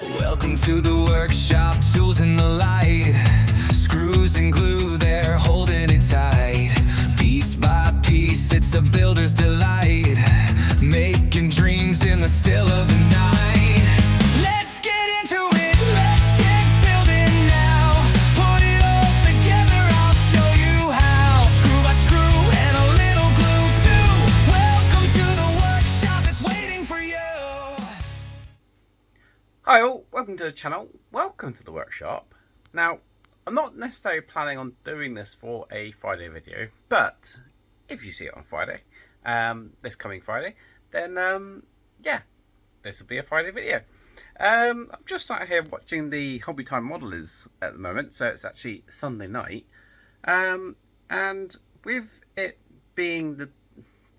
Welcome to the workshop, tools in the light. Screws and glue, they're holding it tight. Piece by piece, it's a builder's delight. Making dreams in the still of the night. Let's get into it, let's get building now. Put it all together, I'll show you how. Screw by screw and a little glue too. Welcome to the workshop, it's waiting for you. Hi all, welcome to the channel, welcome to the workshop. Now, I'm not necessarily planning on doing this for a Friday video, but if you see it on Friday, this coming Friday, then yeah, this will be a Friday video. I'm just sat here watching the Hobby Time Modelers at the moment, so it's actually Sunday night. And with it being the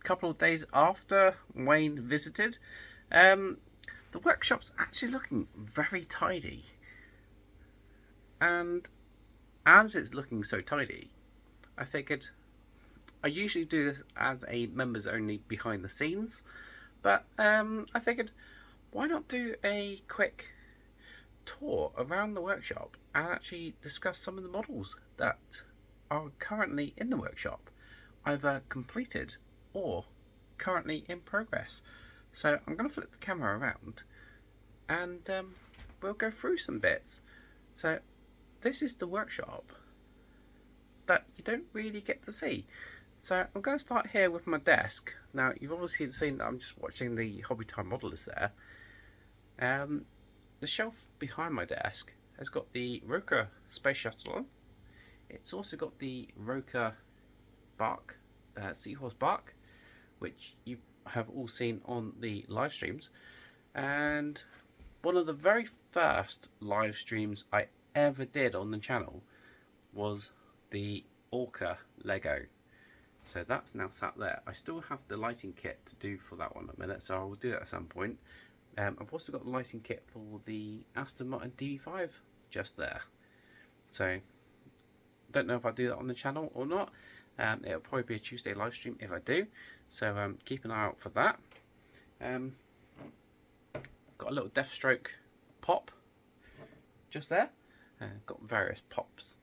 couple of days after Wayne visited, the workshop's actually looking very tidy. And as it's looking so tidy, I figured I usually do this as a members only behind the scenes, but I figured why not do a quick tour around the workshop and actually discuss some of the models that are currently in the workshop, either completed or currently in progress. So I'm going to flip the camera around and we'll go through some bits. So this is the workshop that you don't really get to see. So I'm going to start here with my desk. Now you've obviously seen that I'm just watching the Hobby Time Modelers there. The shelf behind my desk has got the Roka Space Shuttle on. It's also got the Roka Bark, Seahorse Bark, which you have all seen on the live streams. And one of the very first live streams I ever did on the channel was the Orca Lego. So that's now sat there. I still have the lighting kit to do for that one in a minute, so I will do that at some point. I've also got the lighting kit for the Aston Martin DB5 just there. So don't know if I do that on the channel or not. It'll probably be a Tuesday live stream if I do, so keep an eye out for that. Got a little Deathstroke pop just there. Got various pops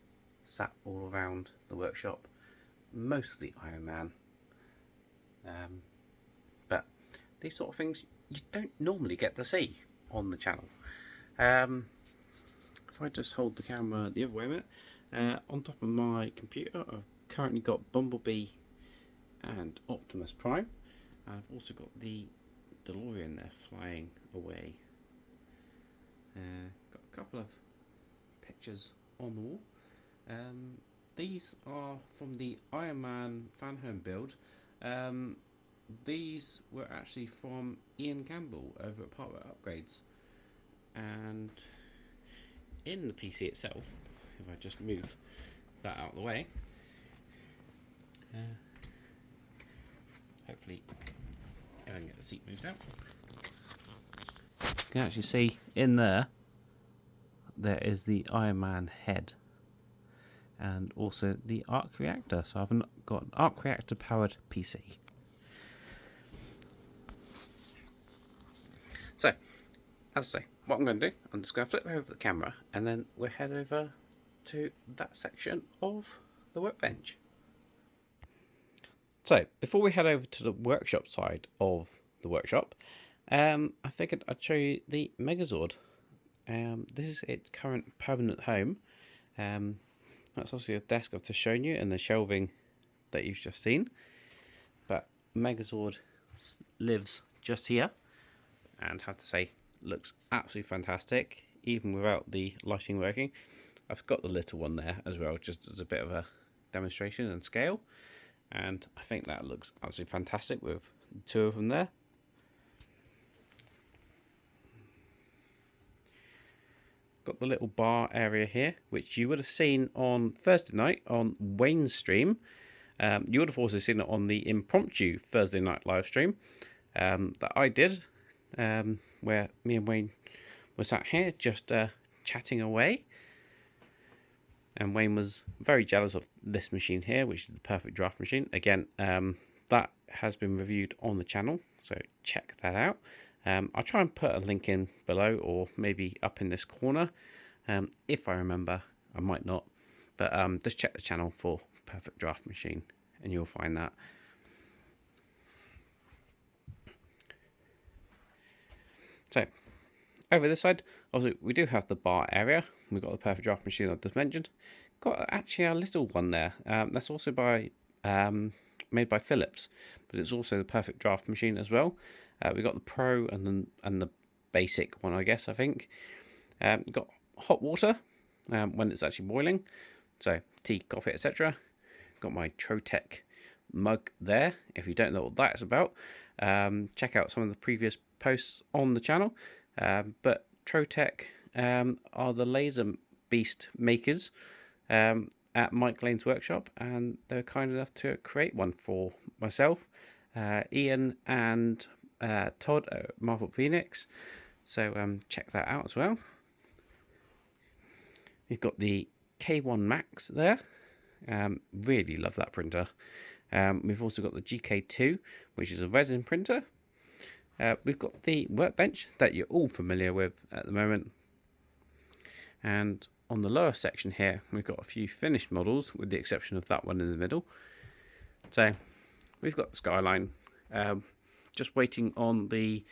sat all around the workshop, mostly Iron Man. But these sort of things you don't normally get to see on the channel. If I just hold the camera the other way a minute, on top of my computer I've currently got Bumblebee and Optimus Prime. I've also got the DeLorean there flying away. Got a couple of pictures on the wall. These are from the Iron Man fan home build. These were actually from Ian Campbell over at Partware Upgrades. And in the PC itself, if I just move that out of the way, hopefully I can get the seat moved out. You can actually see in there is the Iron Man head and also the arc reactor. So I've got an arc reactor powered PC. So as I say, what I'm going to do, I'm just going to flip over the camera and then we'll head over to that section of the workbench. So before we head over to the workshop side of the workshop, I figured I'd show you the Megazord. This is its current permanent home. That's obviously a desk I've just shown you and the shelving that you've just seen. But Megazord lives just here and I have to say looks absolutely fantastic even without the lighting working. I've got the little one there as well just as a bit of a demonstration and scale, and I think that looks absolutely fantastic with the two of them there. Got the little bar area here, which you would have seen on Thursday night on Wayne's stream. You would have also seen it on the impromptu Thursday night live stream that I did, where me and Wayne were sat here just chatting away. And Wayne was very jealous of this machine here, which is the perfect draft machine. Again, that has been reviewed on the channel, so check that out. I'll try and put a link in below or maybe up in this corner. If I remember, I might not. But just check the channel for Perfect Draft Machine and you'll find that. So, over this side, obviously we do have the bar area. We've got the Perfect Draft Machine I just mentioned. Got actually a little one there. That's also made by Philips, but it's also the Perfect Draft Machine as well. We've got the Pro and the basic one, I guess. I think got hot water when it's actually boiling, so tea, coffee, etc. Got my Trotec mug there. If you don't know what that's about, check out some of the previous posts on the channel. But Trotec are the laser beast makers at Mike Lane's workshop, and they were kind enough to create one for myself, Ian, and Todd at Marvel Phoenix. So check that out as well. We've got the K1 Max there. Really love that printer. We've also got the GK2, which is a resin printer. We've got the workbench that you're all familiar with at the moment. And on the lower section here, we've got a few finished models, with the exception of that one in the middle. So we've got the Skyline, just waiting on the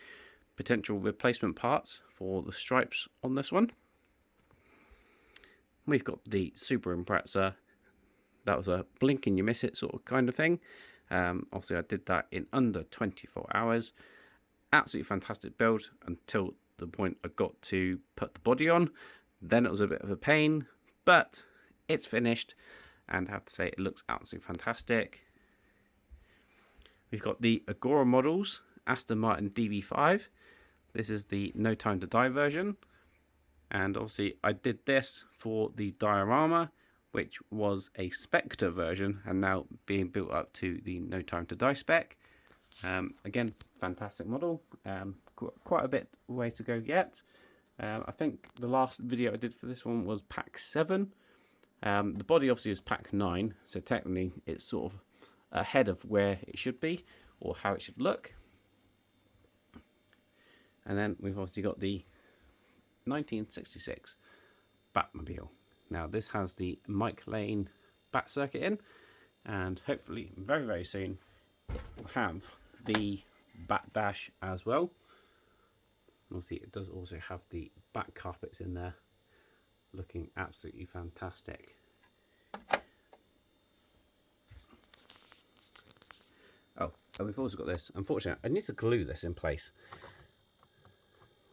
potential replacement parts for the stripes on this one. We've got the Super Impreza. That was a blink and you miss it sort of kind of thing. Obviously I did that in under 24 hours. Absolutely fantastic build until the point I got to put the body on. Then it was a bit of a pain, but it's finished, and I have to say it looks absolutely fantastic. We've got the Agora models, Aston Martin DB5. This is the No Time to Die version, and obviously I did this for the diorama, which was a Spectre version, and now being built up to the No Time to Die spec. Again, fantastic model. Quite a bit way to go yet. I think the last video I did for this one was pack 7. The body obviously is pack 9, so technically it's sort of ahead of where it should be, or how it should look. And then we've obviously got the 1966 Batmobile. Now this has the Mike Lane Bat circuit in, and hopefully very, very soon it will have the Bat Dash as well. Obviously it does also have the back carpets in there, looking absolutely fantastic. Oh, and we've also got this. Unfortunately, I need to glue this in place,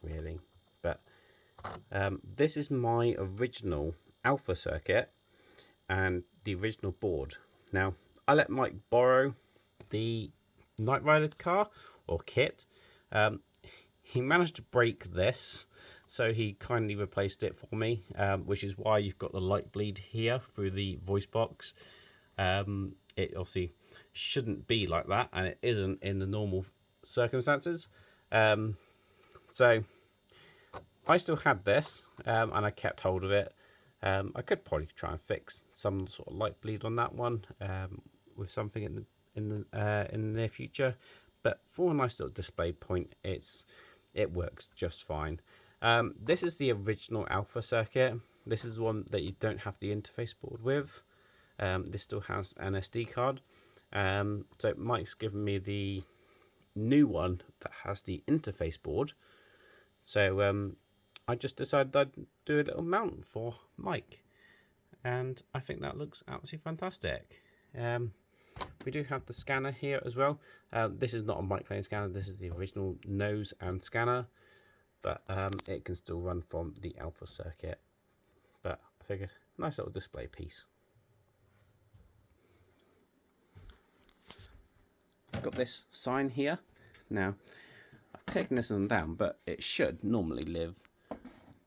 really. But this is my original Alpha circuit and the original board. Now, I let Mike borrow the Knight Rider car or kit. He managed to break this, so he kindly replaced it for me, which is why you've got the light bleed here through the voice box. It obviously shouldn't be like that, and it isn't in the normal circumstances. So I still had this, and I kept hold of it. I could probably try and fix some sort of light bleed on that one with something in the near future. But for a nice little display point, it works just fine. This is the original Alpha circuit. This is the one that you don't have the interface board with. This still has an SD card. So Mike's given me the new one that has the interface board. So I just decided I'd do a little mount for Mike, and I think that looks absolutely fantastic. We do have the scanner here as well. This is not a Mike Lane scanner, this is the original nose and scanner, but it can still run from the Alpha circuit. But I figured, nice little display piece. I've got this sign here. Now, I've taken this one down, but it should normally live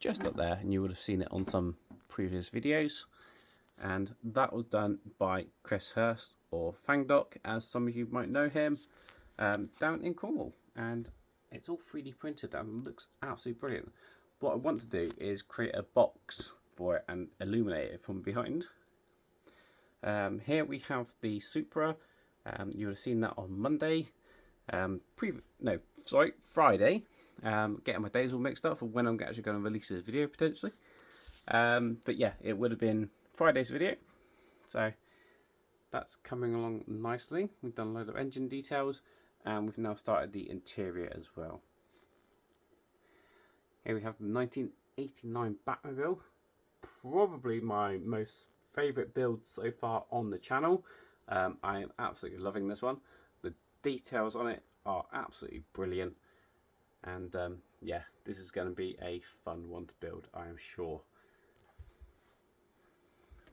just up there, and you would have seen it on some previous videos. And that was done by Chris Hurst, or Fangdoc, as some of you might know him, down in Cornwall. And it's all 3D printed and looks absolutely brilliant. What I want to do is create a box for it and illuminate it from behind. Here we have the Supra. You would have seen that on Monday. Friday. Getting my days all mixed up for when I'm actually going to release this video potentially. But yeah, it would have been Friday's video. So that's coming along nicely. We've done a load of engine details and we've now started the interior as well. Here we have the 1989 Batmobile. Probably my most favourite build so far on the channel. I am absolutely loving this one. The details on it are absolutely brilliant. And yeah, this is going to be a fun one to build, I am sure.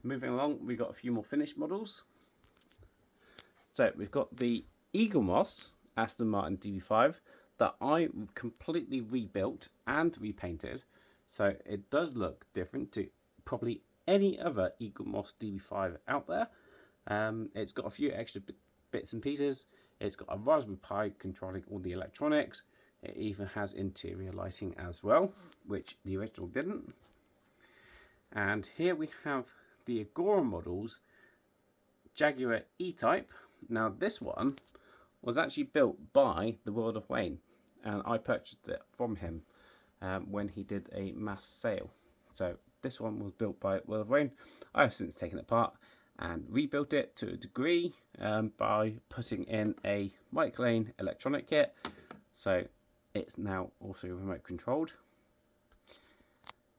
Moving along, we've got a few more finished models. So we've got the Eagle Moss Aston Martin DB5 that I completely rebuilt and repainted. So it does look different to probably any other Eagle Moss DB5 out there. It's got a few extra bits and pieces. It's got a Raspberry Pi controlling all the electronics. It even has interior lighting as well, which the original didn't. And here we have the Agora models Jaguar E-Type. Now this one was actually built by the World of Wayne, and I purchased it from him when he did a mass sale. So this one was built by World of Wayne. I have since taken it apart and rebuilt it to a degree by putting in a Mike Lane electronic kit. So it's now also remote controlled.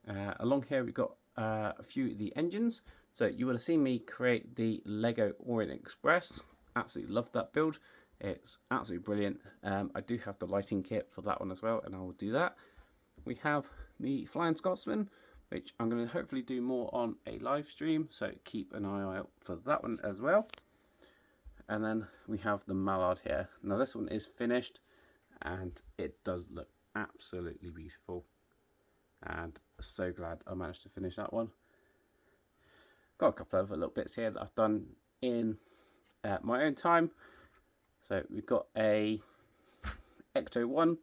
Along here we've got a few of the engines. So you will have seen me create the Lego Orient Express. Absolutely loved that build. It's absolutely brilliant. I do have the lighting kit for that one as well, and I will do that. We have the Flying Scotsman, which I'm going to hopefully do more on a live stream, so keep an eye out for that one as well. And then we have the Mallard here. Now this one is finished and it does look absolutely beautiful, and so glad I managed to finish that one. Got a couple of little bits here that I've done in my own time. So we've got a Ecto 1.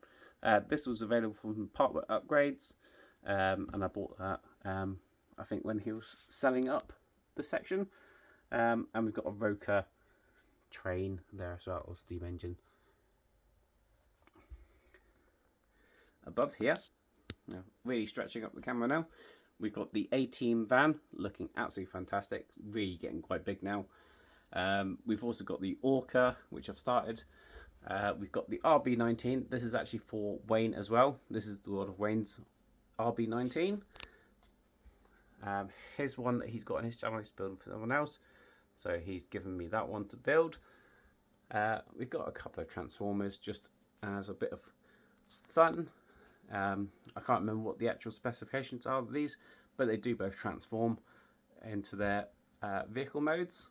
This was available from Partwork Upgrades, and I bought that I think when he was selling up the section. And we've got a Roker train there as well, or steam engine. Above here, really stretching up the camera now, we've got the A-Team van, looking absolutely fantastic, really getting quite big now. We've also got the Orca, which I've started. We've got the RB19. This is actually for Wayne as well. This is the World of Wayne's RB19. Here's one that he's got on his channel. He's building for someone else, so he's given me that one to build. We've got a couple of Transformers just as a bit of fun. I can't remember what the actual specifications are of these, but they do both transform into their vehicle modes.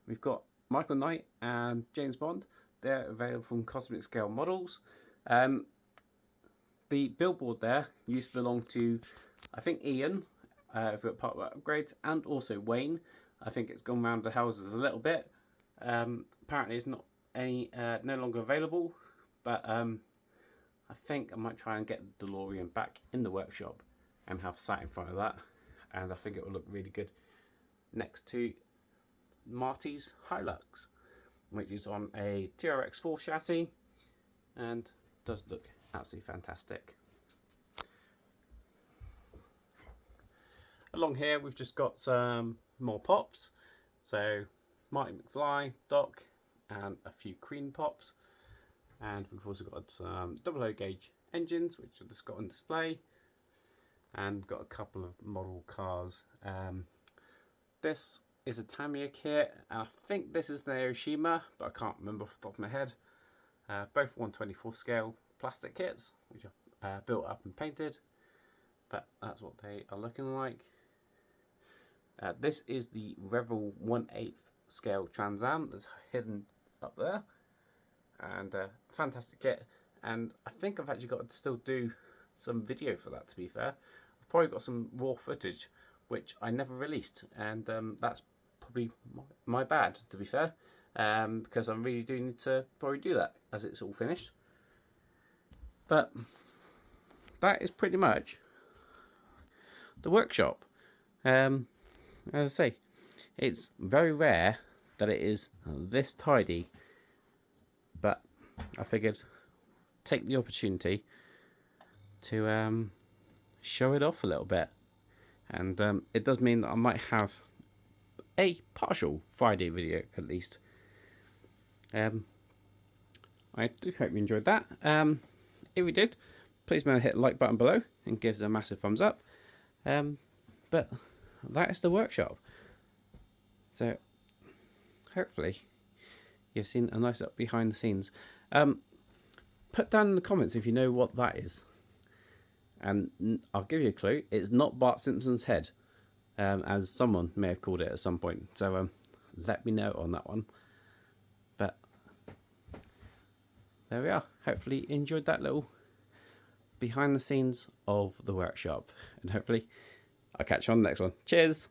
We've got Michael Knight and James Bond. They're available from Cosmic Scale Models. The billboard there used to belong to, I think, Ian over at Partwork Upgrades, and also Wayne. I think it's gone round the houses a little bit. Apparently it's not no longer available, but I think I might try and get the DeLorean back in the workshop and have sat in front of that, and I think it will look really good next to Marty's Hilux, which is on a TRX4 chassis and does look absolutely fantastic. Along here we've just got some more pops, so Marty McFly, Doc, and a few Queen pops. And we've also got some 00 gauge engines, which I've just got on display, and got a couple of model cars. This is a Tamiya kit, and I think this is the Hiroshima, but I can't remember off the top of my head. Both 1/24 scale plastic kits, which I've built up and painted, but that's what they are looking like. This is the Revel 1/8 scale Trans Am that's hidden up there. And fantastic kit, and I think I've actually got to still do some video for that, to be fair. I've probably got some raw footage which I never released, and that's probably my bad, to be fair, because I really do need to probably do that as it's all finished. But that is pretty much the workshop. As I say, it's very rare that it is this tidy, but I figured take the opportunity to show it off a little bit. And it does mean that I might have a partial Friday video at least. I do hope you enjoyed that. If you did, please remember to hit the like button below and give us a massive thumbs up. But that is the workshop. So hopefully you've seen a nice up behind the scenes. Put down in the comments if you know what that is. And I'll give you a clue. It's not Bart Simpson's head, as someone may have called it at some point. So let me know on that one. But there we are. Hopefully you enjoyed that little behind the scenes of the workshop. And hopefully I'll catch you on the next one. Cheers!